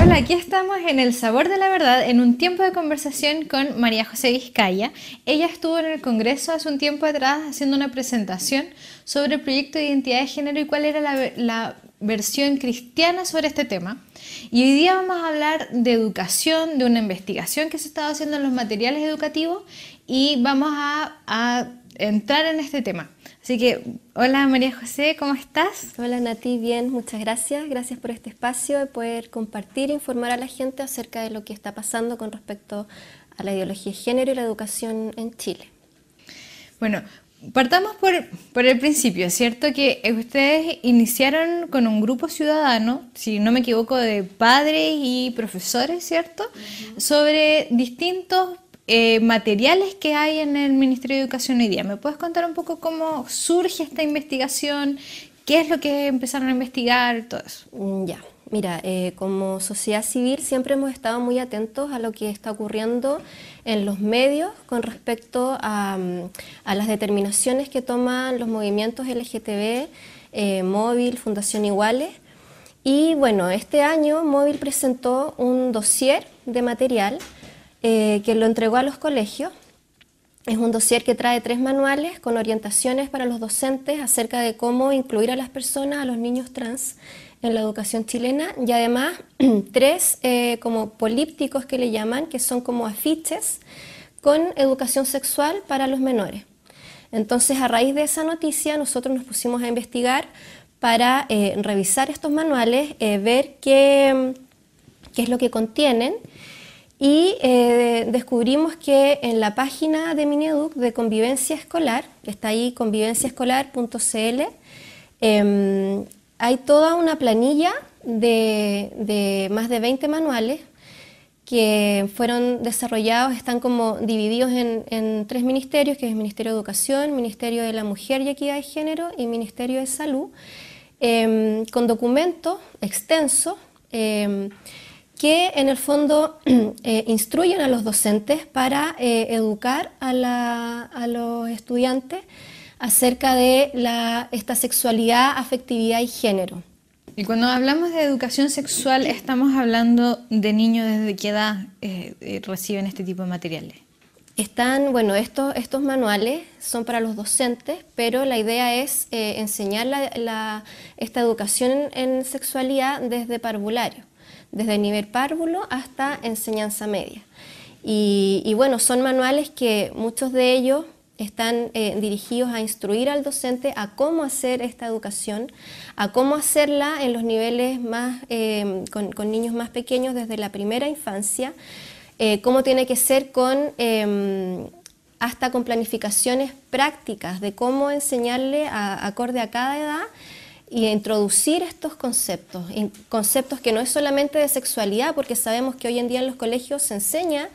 Hola, aquí estamos en El Sabor de la Verdad, en un tiempo de conversación con María José Vizcaya. Ella estuvo en el Congreso hace un tiempo atrás haciendo una presentación sobre el proyecto de identidad de género y cuál era la versión cristiana sobre este tema. Y hoy día vamos a hablar de educación, de una investigación que se estaba haciendo en los materiales educativos y vamos a entrar en este tema. Así que, hola María José, ¿cómo estás? Hola Nati, bien, muchas gracias. Gracias por este espacio de poder compartir e informar a la gente acerca de lo que está pasando con respecto a la ideología de género y la educación en Chile. Bueno, partamos por el principio, ¿cierto? Que ustedes iniciaron con un grupo ciudadano, si no me equivoco, de padres y profesores, ¿cierto? Sobre distintos materiales que hay en el Ministerio de Educación hoy día. ¿Me puedes contar un poco cómo surge esta investigación? ¿Qué es lo que empezaron a investigar? Todo eso. Ya, mira, como sociedad civil siempre hemos estado muy atentos a lo que está ocurriendo en los medios con respecto a las determinaciones que toman los movimientos LGTB, Móvil, Fundación Iguales. Y bueno, este año Móvil presentó un dossier de material que lo entregó a los colegios. Es un dossier que trae 3 manuales con orientaciones para los docentes acerca de cómo incluir a las personas, a los niños trans, en la educación chilena, y además 3 como polípticos que le llaman, que son como afiches con educación sexual para los menores. Entonces, a raíz de esa noticia, nosotros nos pusimos a investigar para revisar estos manuales, ver qué es lo que contienen. Y descubrimos que en la página de Mineduc de Convivencia Escolar, que está ahí convivenciaescolar.cl, hay toda una planilla de más de 20 manuales que fueron desarrollados, están como divididos en 3 ministerios, que es el Ministerio de Educación, Ministerio de la Mujer y Equidad de Género y Ministerio de Salud, con documentos extensos que en el fondo instruyen a los docentes para educar a los estudiantes acerca de esta sexualidad, afectividad y género. Y cuando hablamos de educación sexual, estamos hablando de niños desde qué edad reciben este tipo de materiales. Bueno, estos manuales son para los docentes, pero la idea es enseñar esta educación en sexualidad desde parvulario, desde nivel párvulo hasta enseñanza media. Y bueno, son manuales que muchos de ellos están dirigidos a instruir al docente a cómo hacer esta educación, a cómo hacerla en los niveles más, con niños más pequeños desde la primera infancia, cómo tiene que ser hasta con planificaciones prácticas de cómo enseñarle acorde a cada edad y introducir estos conceptos que no es solamente de sexualidad, porque sabemos que hoy en día en los colegios se enseña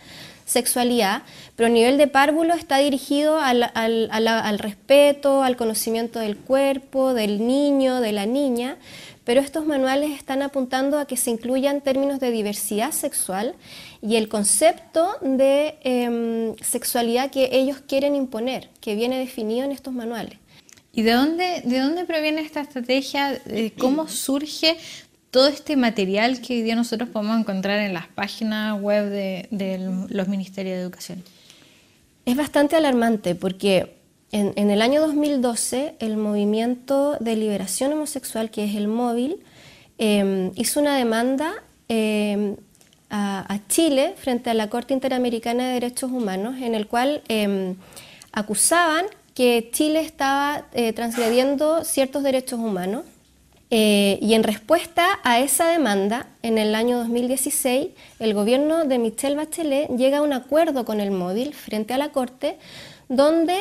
sexualidad, pero a nivel de párvulo está dirigido al respeto, al conocimiento del cuerpo, del niño, de la niña, pero estos manuales están apuntando a que se incluyan términos de diversidad sexual y el concepto de sexualidad que ellos quieren imponer, que viene definido en estos manuales. ¿Y de dónde proviene esta estrategia? ¿Cómo surge todo este material que hoy día nosotros podemos encontrar en las páginas web de los Ministerios de Educación? Es bastante alarmante porque en el año 2012 el Movimiento de Liberación Homosexual, que es el Móvil, hizo una demanda a Chile frente a la Corte Interamericana de Derechos Humanos, en el cual acusaban que Chile estaba transgrediendo ciertos derechos humanos. Y en respuesta a esa demanda, en el año 2016, el gobierno de Michelle Bachelet llega a un acuerdo con el Móvil frente a la Corte, donde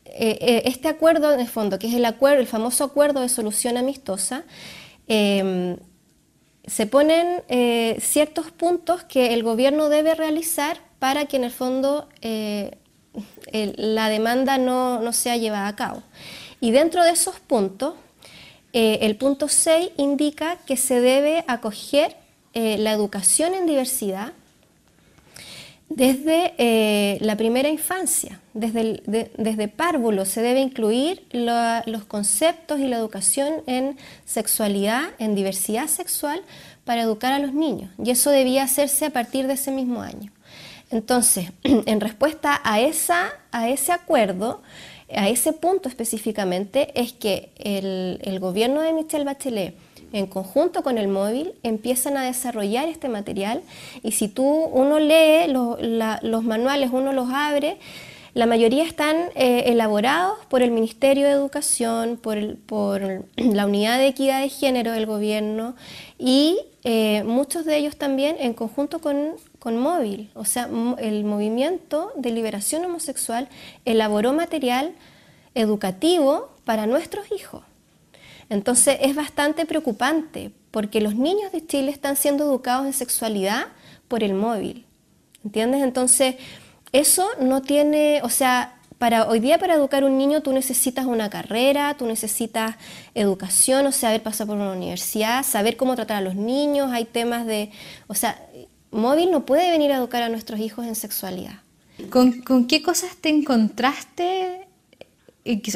este acuerdo, en el fondo, que es el famoso acuerdo de solución amistosa, se ponen ciertos puntos que el gobierno debe realizar para que en el fondo la demanda no sea llevada a cabo. Y dentro de esos puntos, el punto 6 indica que se debe acoger la educación en diversidad, Desde la primera infancia, desde párvulo, se debe incluir los conceptos y la educación en sexualidad, en diversidad sexual, para educar a los niños. Y eso debía hacerse a partir de ese mismo año. Entonces, en respuesta a ese acuerdo, a ese punto específicamente, es que el gobierno de Michelle Bachelet, en conjunto con el móvil, empiezan a desarrollar este material, y si uno lee los manuales, uno los abre, la mayoría están elaborados por el Ministerio de Educación, por la Unidad de Equidad de Género del gobierno, y muchos de ellos también en conjunto con móvil. O sea, el movimiento de liberación homosexual elaboró material educativo para nuestros hijos. Entonces es bastante preocupante porque los niños de Chile están siendo educados en sexualidad por el móvil, ¿entiendes? Entonces eso no tiene, o sea, hoy día para educar a un niño tú necesitas una carrera, tú necesitas educación, o sea, haber pasado por una universidad, saber cómo tratar a los niños, hay temas o sea, móvil no puede venir a educar a nuestros hijos en sexualidad. ¿Con qué cosas te encontraste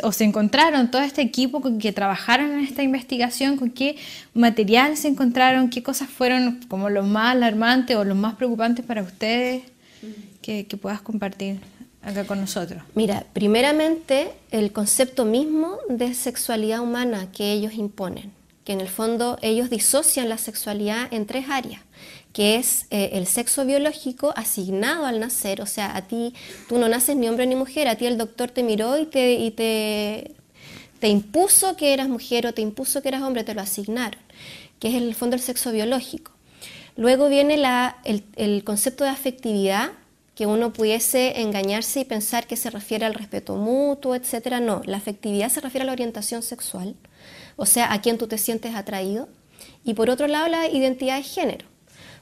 o se encontraron todo este equipo que trabajaron en esta investigación? ¿Con qué material se encontraron? ¿Qué cosas fueron como los más alarmantes o los más preocupantes para ustedes que puedas compartir acá con nosotros? Mira, primeramente el concepto mismo de sexualidad humana que ellos imponen, que en el fondo ellos disocian la sexualidad en 3 áreas, que es el sexo biológico asignado al nacer, o sea, a ti, tú no naces ni hombre ni mujer, a ti el doctor te miró y te impuso que eras mujer o te impuso que eras hombre, te lo asignaron, que es en el fondo el sexo biológico. Luego viene el concepto de afectividad, que uno pudiese engañarse y pensar que se refiere al respeto mutuo, etcétera. No, la afectividad se refiere a la orientación sexual, o sea, a quién tú te sientes atraído. Y por otro lado, la identidad de género.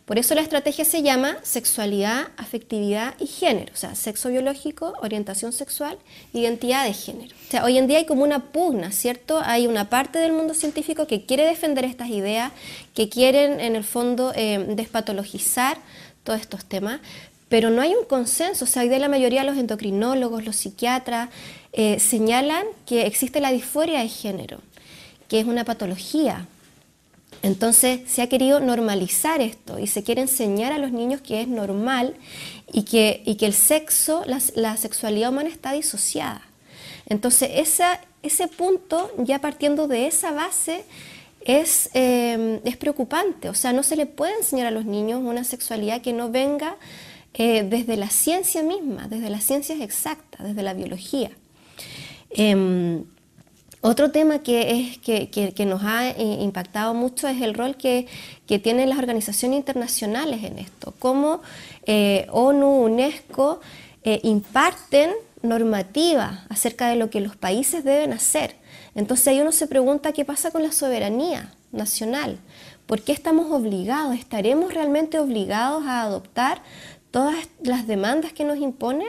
Por eso la estrategia se llama sexualidad, afectividad y género, o sea, sexo biológico, orientación sexual, identidad de género. O sea, hoy en día hay como una pugna, ¿cierto? Hay una parte del mundo científico que quiere defender estas ideas, que quieren en el fondo despatologizar todos estos temas, pero no hay un consenso. O sea, hoy día la mayoría de los endocrinólogos, los psiquiatras, señalan que existe la disforia de género, que es una patología. Entonces se ha querido normalizar esto y se quiere enseñar a los niños que es normal y que el sexo, la sexualidad humana está disociada. Entonces ese punto, ya partiendo de esa base, es preocupante. O sea, no se le puede enseñar a los niños una sexualidad que no venga desde la ciencia misma, desde las ciencias exactas, desde la biología. Otro tema que nos ha impactado mucho es el rol que tienen las organizaciones internacionales en esto, cómo ONU, UNESCO imparten normativa acerca de lo que los países deben hacer. Entonces ahí uno se pregunta qué pasa con la soberanía nacional, ¿por qué estamos obligados, estaremos realmente obligados a adoptar todas las demandas que nos imponen?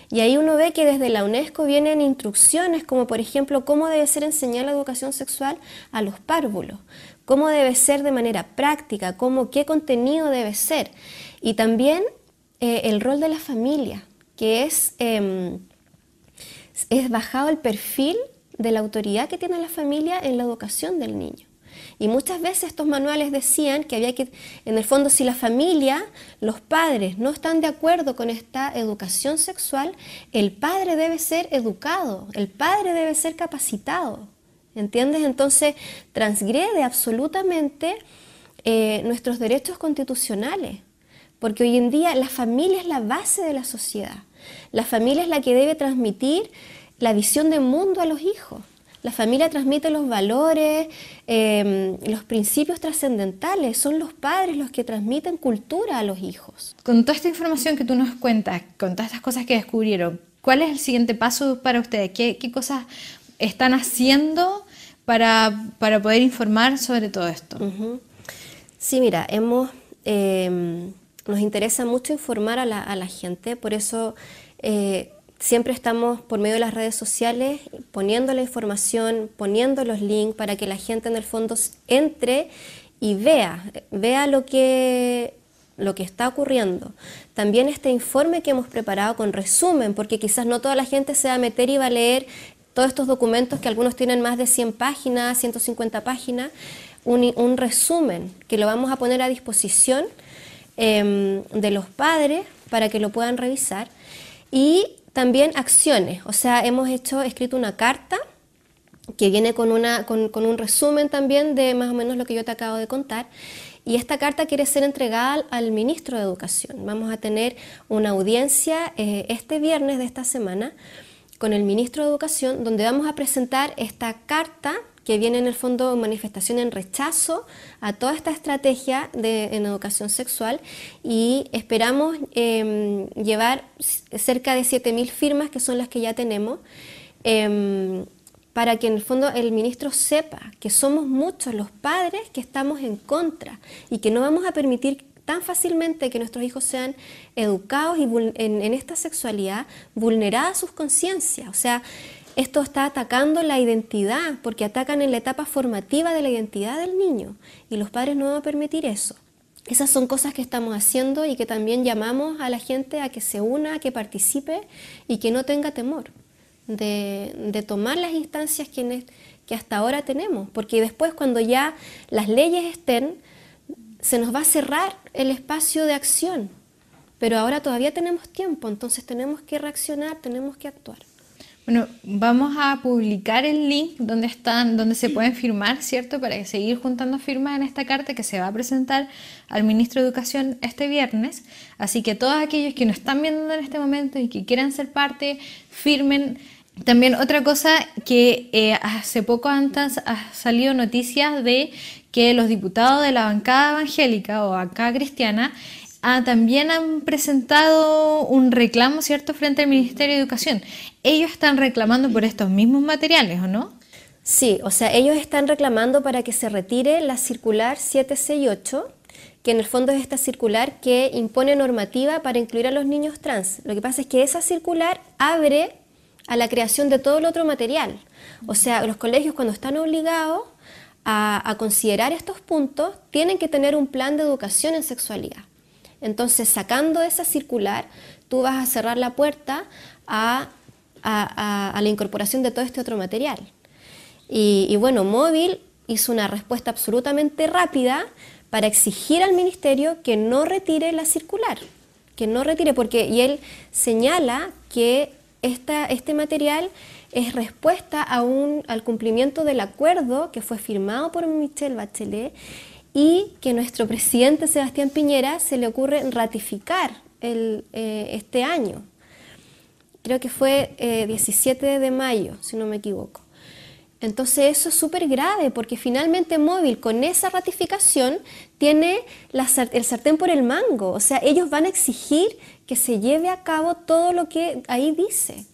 Y ahí uno ve que desde la UNESCO vienen instrucciones como por ejemplo cómo debe ser enseñar la educación sexual a los párvulos, cómo debe ser de manera práctica, qué contenido debe ser. Y también el rol de la familia, que es bajado el perfil de la autoridad que tiene la familia en la educación del niño. Y muchas veces estos manuales decían que había que, en el fondo, si la familia, los padres no están de acuerdo con esta educación sexual, el padre debe ser educado, el padre debe ser capacitado, ¿entiendes? Entonces transgrede absolutamente nuestros derechos constitucionales, porque hoy en día la familia es la base de la sociedad, la familia es la que debe transmitir la visión de mundo a los hijos. La familia transmite los valores, los principios trascendentales. Son los padres los que transmiten cultura a los hijos. Con toda esta información que tú nos cuentas, con todas estas cosas que descubrieron, ¿cuál es el siguiente paso para ustedes? ¿Qué cosas están haciendo para poder informar sobre todo esto? Sí, mira, nos interesa mucho informar a la gente, por eso siempre estamos por medio de las redes sociales poniendo la información, poniendo los links para que la gente en el fondo entre y vea lo que lo que está ocurriendo. También este informe que hemos preparado con resumen, porque quizás no toda la gente se va a meter y va a leer todos estos documentos que algunos tienen más de 100 páginas, 150 páginas, un resumen que lo vamos a poner a disposición de los padres para que lo puedan revisar, y también acciones, o sea, hemos escrito una carta que viene con un resumen también de más o menos lo que yo te acabo de contar, y esta carta quiere ser entregada al ministro de Educación. Vamos a tener una audiencia este viernes de esta semana con el ministro de Educación, donde vamos a presentar esta carta que viene en el fondo en manifestación en rechazo a toda esta estrategia en educación sexual, y esperamos llevar cerca de 7.000 firmas, que son las que ya tenemos, para que en el fondo el ministro sepa que somos muchos los padres que estamos en contra y que no vamos a permitir tan fácilmente que nuestros hijos sean educados y en esta sexualidad, vulneradas sus conciencias. O sea, esto está atacando la identidad, porque atacan en la etapa formativa de la identidad del niño, y los padres no van a permitir eso. Esas son cosas que estamos haciendo y que también llamamos a la gente a que se una, a que participe y que no tenga temor de tomar las instancias que hasta ahora tenemos, porque después, cuando ya las leyes estén, se nos va a cerrar el espacio de acción, pero ahora todavía tenemos tiempo, entonces tenemos que reaccionar, tenemos que actuar. Bueno, vamos a publicar el link donde se pueden firmar, ¿cierto? Para seguir juntando firmas en esta carta que se va a presentar al ministro de Educación este viernes. Así que todos aquellos que nos están viendo en este momento y que quieran ser parte, firmen. También otra cosa que hace poco antes ha salido noticias de que los diputados de la bancada evangélica o bancada cristiana también han presentado un reclamo, ¿cierto?, frente al Ministerio de Educación. Ellos están reclamando por estos mismos materiales, ¿o no? Sí, o sea, ellos están reclamando para que se retire la circular 768, que en el fondo es esta circular que impone normativa para incluir a los niños trans. Lo que pasa es que esa circular abre a la creación de todo el otro material. O sea, los colegios, cuando están obligados a considerar estos puntos, tienen que tener un plan de educación en sexualidad. Entonces, sacando esa circular, tú vas a cerrar la puerta a la incorporación de todo este otro material. Y bueno, Móvil hizo una respuesta absolutamente rápida para exigir al ministerio que no retire la circular, que no retire, y él señala que este material es respuesta al cumplimiento del acuerdo que fue firmado por Michelle Bachelet, y que nuestro presidente Sebastián Piñera se le ocurre ratificar este año. Creo que fue 17 de mayo, si no me equivoco. Entonces eso es súper grave, porque finalmente Móvil, con esa ratificación, tiene el sartén por el mango. O sea, ellos van a exigir que se lleve a cabo todo lo que ahí dice.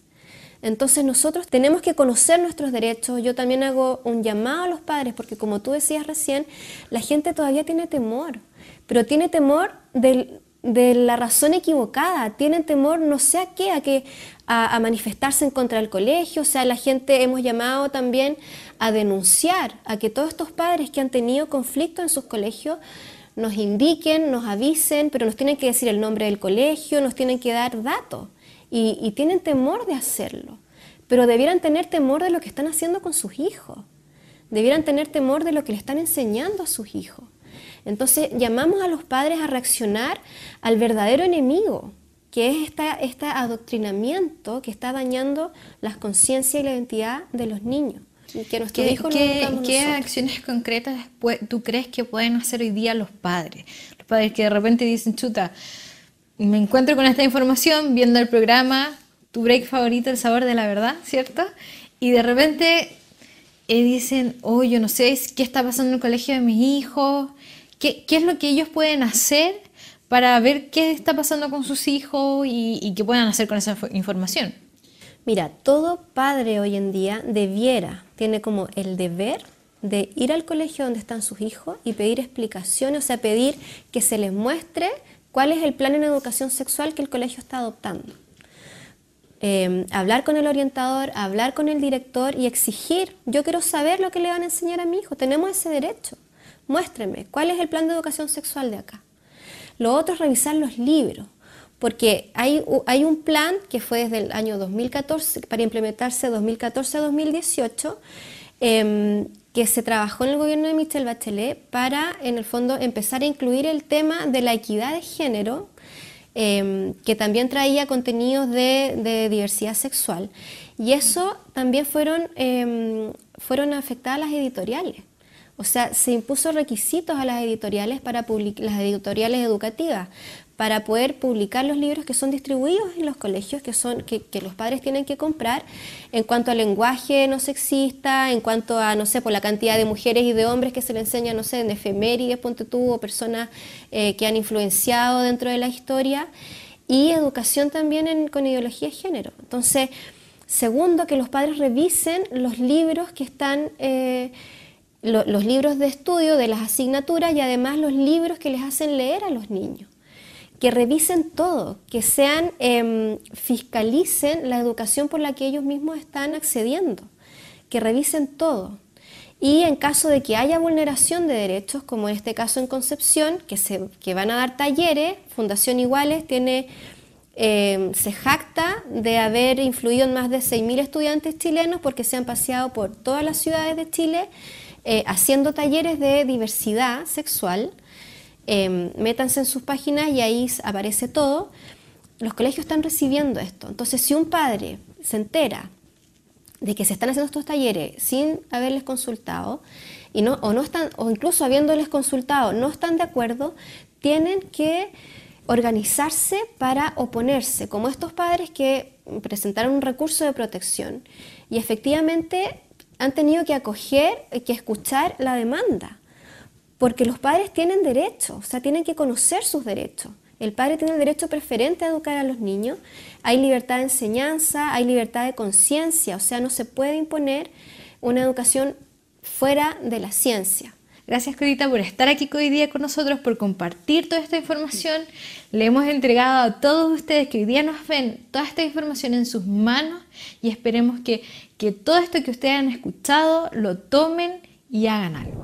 Entonces nosotros tenemos que conocer nuestros derechos. Yo también hago un llamado a los padres, porque como tú decías recién, la gente todavía tiene temor, pero tiene temor de la razón equivocada, tienen temor no sé a qué, a manifestarse en contra del colegio. O sea, la gente hemos llamado también a denunciar, a que todos estos padres que han tenido conflicto en sus colegios nos indiquen, nos avisen, pero nos tienen que decir el nombre del colegio, nos tienen que dar datos. Y tienen temor de hacerlo, pero debieran tener temor de lo que están haciendo con sus hijos, debieran tener temor de lo que le están enseñando a sus hijos. Entonces llamamos a los padres a reaccionar al verdadero enemigo, que es este adoctrinamiento que está dañando las conciencias y la identidad de los niños. Que nuestros hijos no educamos ¿Qué nosotros. acciones concretas tú crees que pueden hacer hoy día los padres? Los padres que de repente dicen, chuta, me encuentro con esta información viendo el programa, tu break favorito, El Sabor de la Verdad, ¿cierto? Y de repente dicen, oh, yo no sé qué está pasando en el colegio de mis hijos, qué es lo que ellos pueden hacer para ver qué está pasando con sus hijos y qué puedan hacer con esa información. Mira, todo padre hoy en día tiene como el deber de ir al colegio donde están sus hijos y pedir explicaciones, o sea, pedir que se les muestre cuál es el plan en educación sexual que el colegio está adoptando. Hablar con el orientador, hablar con el director y exigir, yo quiero saber lo que le van a enseñar a mi hijo, tenemos ese derecho, muéstreme, ¿cuál es el plan de educación sexual de acá? Lo otro es revisar los libros, porque hay un plan que fue desde el año 2014, para implementarse 2014-2018, que se trabajó en el gobierno de Michelle Bachelet para, en el fondo, empezar a incluir el tema de la equidad de género, que también traía contenidos de diversidad sexual. Y eso también fueron afectadas las editoriales. O sea, se impuso requisitos a las editoriales las editoriales educativas, para poder publicar los libros que son distribuidos en los colegios, que los padres tienen que comprar, en cuanto al lenguaje no sexista, en cuanto a, no sé, por la cantidad de mujeres y de hombres que se le enseña, no sé, en efemérides, ponte tú, o personas que han influenciado dentro de la historia, y educación también con ideología de género. Entonces, segundo, que los padres revisen los libros que están... los libros de estudio de las asignaturas y además los libros que les hacen leer a los niños. Que revisen todo, que fiscalicen la educación por la que ellos mismos están accediendo, que revisen todo. Y en caso de que haya vulneración de derechos, como en este caso en Concepción, que van a dar talleres, Fundación Iguales se jacta de haber influido en más de 6.000 estudiantes chilenos porque se han paseado por todas las ciudades de Chile haciendo talleres de diversidad sexual. Métanse en sus páginas y ahí aparece todo. Los colegios están recibiendo esto. Entonces, si un padre se entera de que se están haciendo estos talleres sin haberles consultado o incluso habiéndoles consultado no están de acuerdo, tienen que organizarse para oponerse, como estos padres que presentaron un recurso de protección y efectivamente han tenido que escuchar la demanda. Porque los padres tienen derechos, o sea, tienen que conocer sus derechos. El padre tiene el derecho preferente a educar a los niños. Hay libertad de enseñanza, hay libertad de conciencia, o sea, no se puede imponer una educación fuera de la ciencia. Gracias, Corita, por estar aquí hoy día con nosotros, por compartir toda esta información. Le hemos entregado a todos ustedes que hoy día nos ven toda esta información en sus manos y esperemos que todo esto que ustedes han escuchado lo tomen y hagan algo.